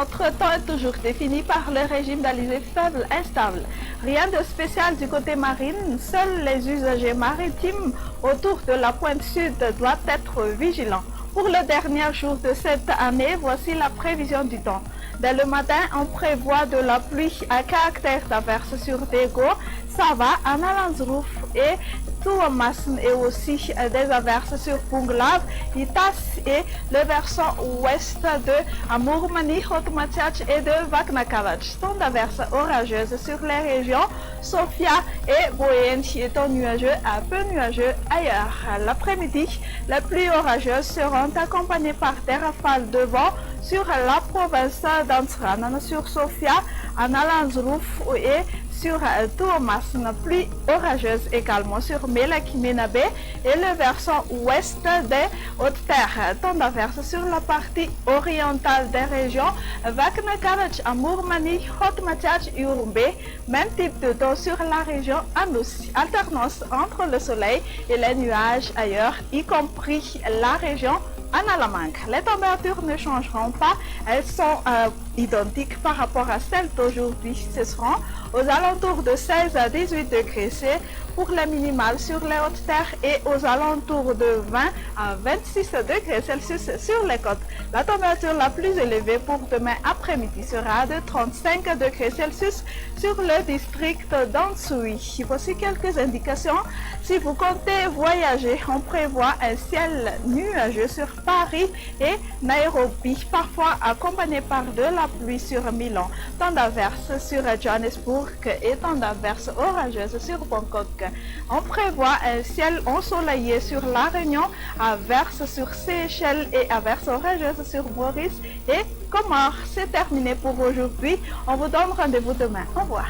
Notre temps est toujours défini par le régime d'alizé faible instable. Rien de spécial du côté marine, seuls les usagers maritimes autour de la pointe sud doivent être vigilants. Pour le dernier jour de cette année, voici la prévision du temps. Dès le matin, on prévoit de la pluie à caractère d'averse sur Dego, Sava, Analanzrouf et Touamassn et aussi des averses sur Punglav, Itas et le versant ouest de Amourmani, Hotmatiach et de Vaknakavach. Temps d'averses orageuses sur les régions Sofia et Boyenchi étant nuageux à peu nuageux ailleurs. L'après-midi, les pluies orageuses seront accompagnées par des rafales de vent sur la province d'Ansran, sur Sofia, Analanzrouf et sur Touamassn, pluie orageuse également sur Melakimenabe et le versant ouest des Hautes-Terres. Temps d'averse sur la partie orientale des régions Vaknakavach, Amourmani, Hotmatiach et Urumbe. Même type de temps sur la région Anoussi. Alternance entre le soleil et les nuages ailleurs, y compris la région Analamang. Les températures ne changeront pas, elles sont identiques par rapport à celles d'aujourd'hui. Ce seront aux alentours de 16 à 18 degrés C pour les minimales sur les hautes terres et aux alentours de 20 à 26 degrés Celsius sur les côtes. La température la plus élevée pour demain après-midi sera de 35 degrés Celsius sur le district d'Antsui. Voici quelques indications. Si vous comptez voyager, on prévoit un ciel nuageux sur Paris et Nairobi, parfois accompagné par de la pluie sur Milan. Temps d'averse sur Johannesburg et temps d'averse orageuse sur Bangkok. On prévoit un ciel ensoleillé sur La Réunion, averse sur Seychelles et averse orageuse sur Maurice et Comores. C'est terminé pour aujourd'hui. On vous donne rendez-vous demain. Au revoir.